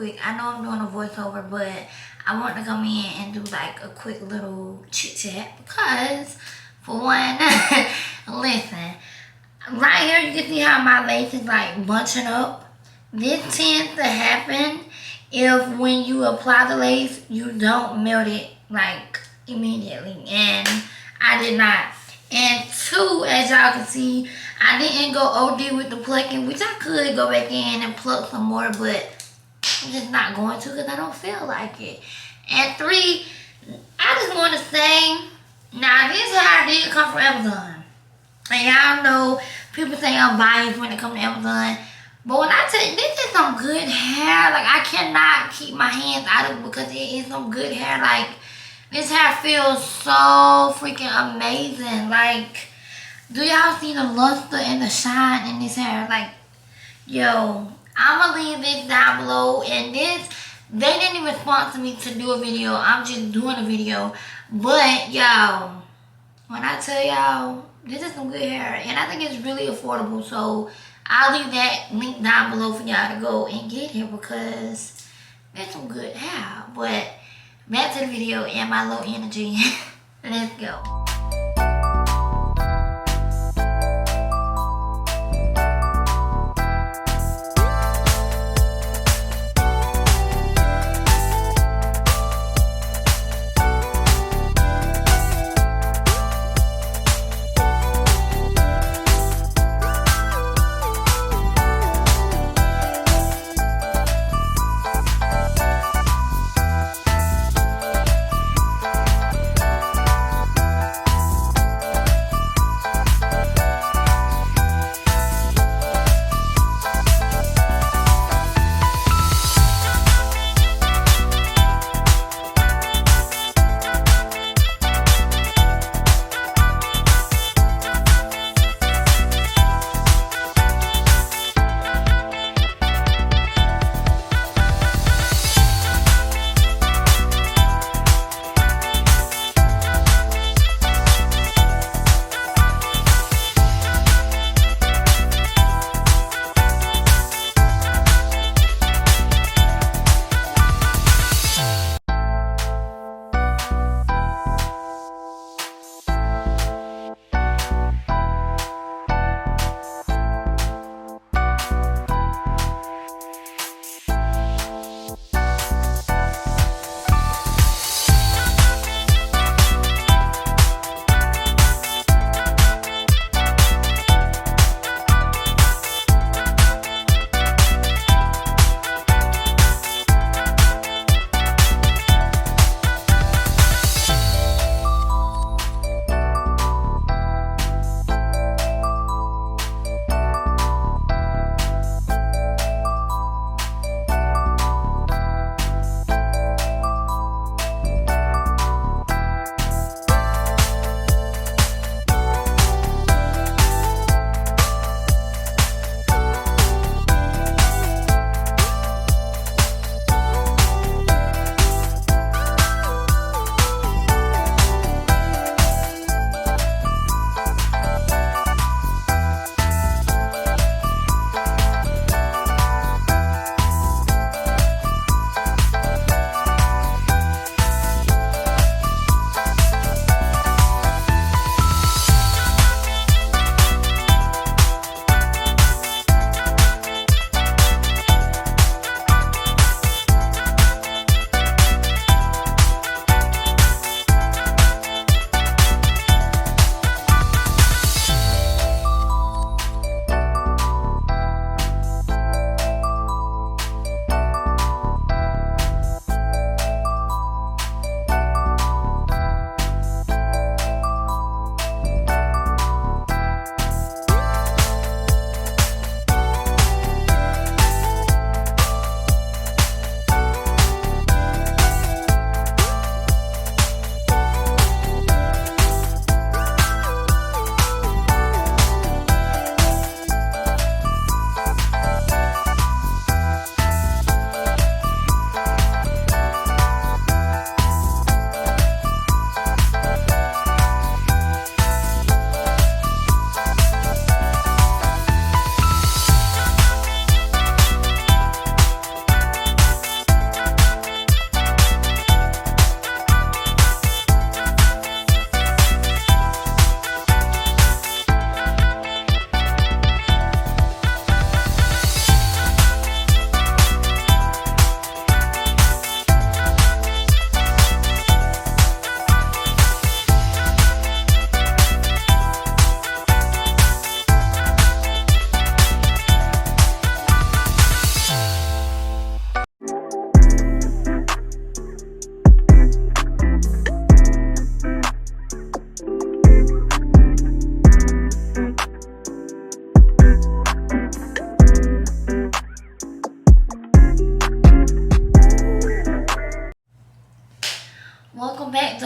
quick. I know I'm doing a voiceover, but I want to come in and do like a quick little chit chat because, for one, listen, right here you can see how my lace is like bunching up. This tends to happen if when you apply the lace, you don't melt it like immediately, and I did not. And two, as y'all can see, I didn't go OD with the plucking, which I could go back in and pluck some more, but I'm just not going to because I don't feel like it. And three, I just want to say, now this hair did come from Amazon. And y'all know people say I'm biased when it comes to Amazon. But when I tell you, this is some good hair. Like, I cannot keep my hands out of it because it is some good hair. Like, this hair feels so freaking amazing. Like, do y'all see the luster and the shine in this hair? Like, yo, I'm going to leave this down below. And this, they didn't even sponsor me to do a video. I'm just doing a video. But, y'all, when I tell y'all, this is some good hair. And I think it's really affordable. So, I'll leave that link down below for y'all to go and get it because it's some good hair. But back to the video and my low energy. Let's go.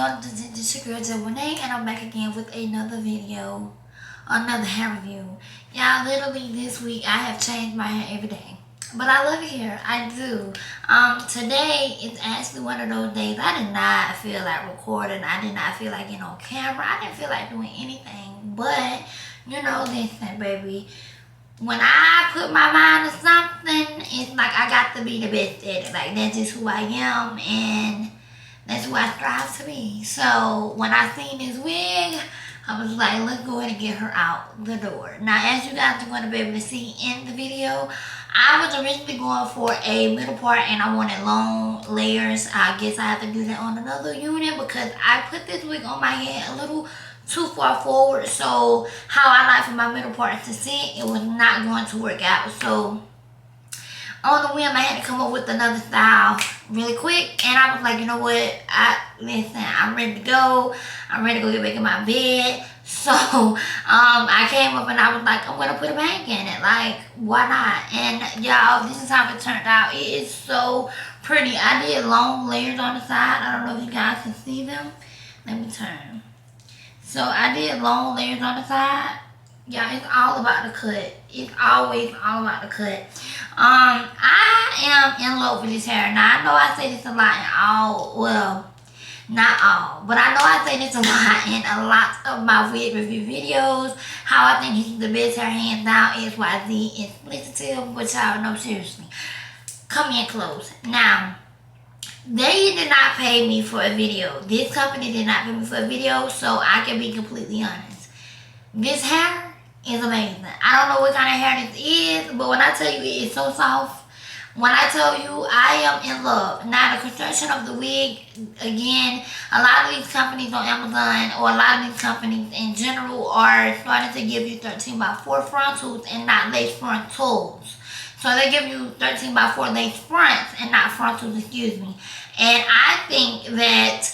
y'all? This your girl Jaymonae, and I'm back again with another video, another hair review. Y'all, literally this week I have changed my hair every day, but I love it here. I do. Today is actually one of those days I did not feel like recording. I did not feel like getting on camera. I didn't feel like doing anything. But you know, listen, baby. When I put my mind to something, it's like I got to be the best at it. Like, that's just who I am, and that's who I strive to be. So when I seen this wig, I was like, let's go ahead and get her out the door. Now, as you guys are going to be able to see in the video, I was originally going for a middle part and I wanted long layers. I guess I have to do that on another unit because I put this wig on my head a little too far forward. So how I like for my middle part to sit, it was not going to work out. So on the whim, I had to come up with another style really quick, and I was like, you know what, listen, I'm ready to go. I'm ready to go get back in my bed. So I came up and I was like, I'm gonna put a bank in it. Like, why not? And y'all, this is how it turned out. It is so pretty. I did long layers on the side. I don't know if you guys can see them. Let me turn. So I did long layers on the side. Yeah, it's all about the cut. It's always all about the cut. I am in love with this hair. Now, I know I say this a lot in all, well, not all, but I know I say this a lot in a lot of my wig review videos. How I think this is the best hair, hands down, XYZ, explicit, but y'all know, seriously. Come in close. Now, they did not pay me for a video. This company did not pay me for a video, so I can be completely honest. This hair is amazing. I don't know what kind of hair this is, but when I tell you it is so soft, when I tell you I am in love. Now, the construction of the wig, again, a lot of these companies on Amazon, or a lot of these companies in general, are starting to give you 13x4 frontals and not lace frontals. So they give you 13x4 lace fronts and not frontals, excuse me. And I think that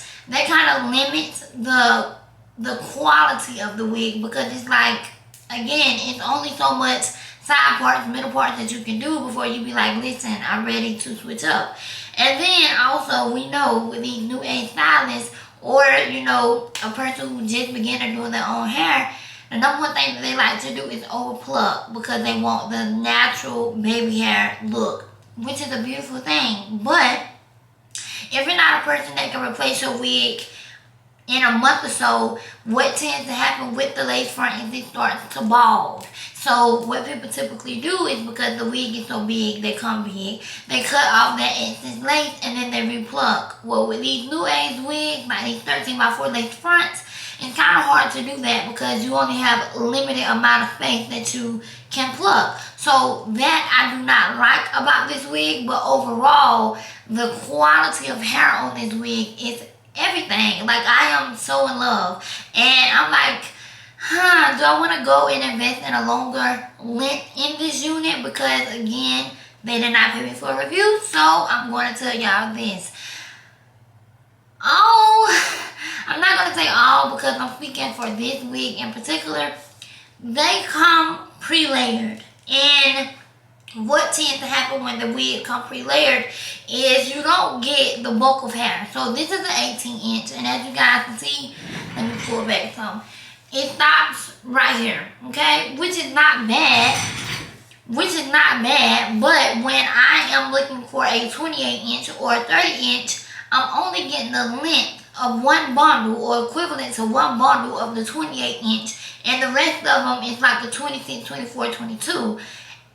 kind of limits the quality of the wig, because it's like, again, it's only so much side parts, middle parts that you can do before you be like, listen, I'm ready to switch up. And then also, we know with these new age stylists, or, you know, a person who just beginning doing their own hair, the number one thing that they like to do is over pluck, because they want the natural baby hair look, which is a beautiful thing. But if you're not a person that can replace your wig in a month or so, what tends to happen with the lace front is it starts to bald. So what people typically do is, because the wig is so big, they come big, they cut off that excess lace and then they repluck. Well, with these new age wigs, like these 13x4 lace fronts, it's kind of hard to do that because you only have a limited amount of space that you can pluck. So that I do not like about this wig, but overall, the quality of hair on this wig is everything. Like, I am so in love, and I'm like, do I want to go and invest in a longer length in this unit? Because again, they did not pay me for a review, so I'm going to tell y'all this. I'm not going to say all, because I'm speaking for this wig in particular. They come pre-layered, and what tends to happen when the wig come pre-layered is you don't get the bulk of hair. So this is an 18-inch, and as you guys can see, let me pull back some. It stops right here, okay? Which is not bad. But when I am looking for a 28-inch or a 30-inch, I'm only getting the length of one bundle, or equivalent to one bundle of the 28-inch, and the rest of them is like the 26, 24, 22.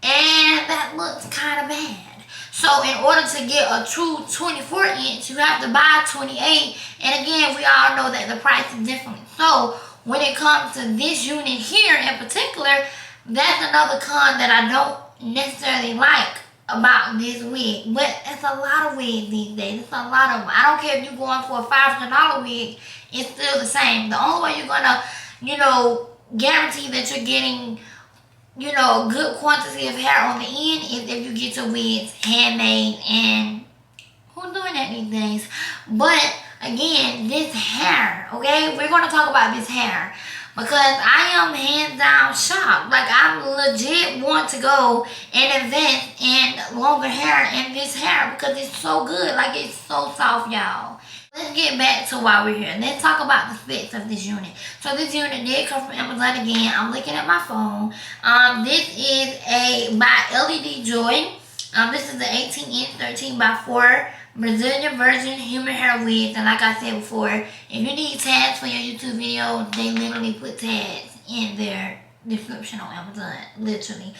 And that looks kind of bad. So in order to get a true 24-inch, you have to buy 28. And again, we all know that the price is different. So when it comes to this unit here in particular, that's another con that I don't necessarily like about this wig. But it's a lot of wigs these days. It's a lot of them. I don't care if you're going for a $500 wig, it's still the same. The only way you're gonna, you know, guarantee that you're getting, you know, a good quantity of hair on the end is if you get your wigs handmade, and who's doing that these days? But again, this hair, okay, we're going to talk about this hair, because I am hands down shocked. Like, I legit want to go and invest in longer hair in this hair, because it's so good. Like, it's so soft, y'all. Let's get back to why we're here. Let's talk about the specs of this unit. So this unit did come from Amazon again. I'm looking at my phone. This is by LED Joy. This is the 18-inch 13 by 4 Brazilian virgin human hair wig. And like I said before, if you need tags for your YouTube video, they literally put tags in their description on Amazon. Literally.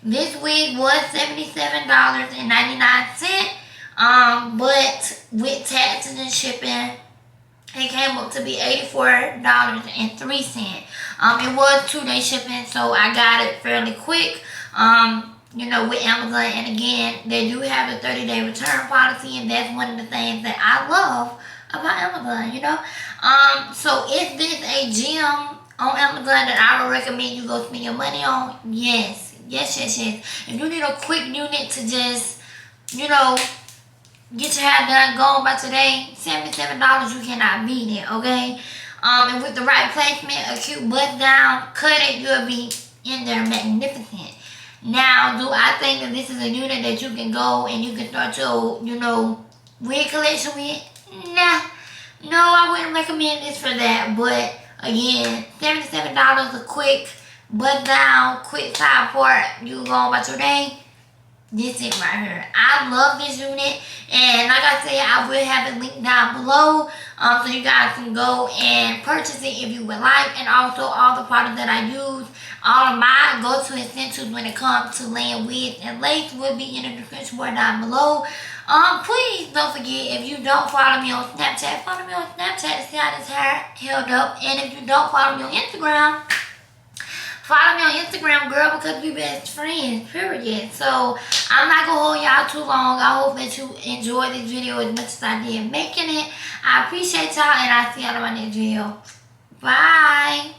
This wig was $77.99. But with taxes and shipping, it came up to be $84.03. It was 2-day shipping, so I got it fairly quick. You know, with Amazon, and again, they do have a 30-day return policy, and that's one of the things that I love about Amazon, you know. So is this a gem on Amazon that I would recommend you go spend your money on? Yes. If you need a quick unit to just, you know, get your hair done, gone by today, $77, you cannot beat it, okay? And with the right placement, a cute bust down, cut it, you'll be in there magnificent. Now, do I think that this is a unit that you can go and you can start your, you know, wig collection with? Nah. No, I wouldn't recommend this for that. But, again, $77, a quick bust down, quick side part, you gone by today. This is right here. I love this unit, and like I said, I will have it linked down below, so you guys can go and purchase it if you would like. And also all the products that I use, all of my go-to essentials when it comes to laying wigs and lace will be in the description bar down below. Please don't forget, if you don't follow me on Snapchat, follow me on Snapchat to see how this hair held up. And if you don't follow me on Instagram, follow me on Instagram, girl, because we best friends, period. So, I'm not going to hold y'all too long. I hope that you enjoyed this video as much as I did making it. I appreciate y'all, and I'll see y'all in my next video. Bye.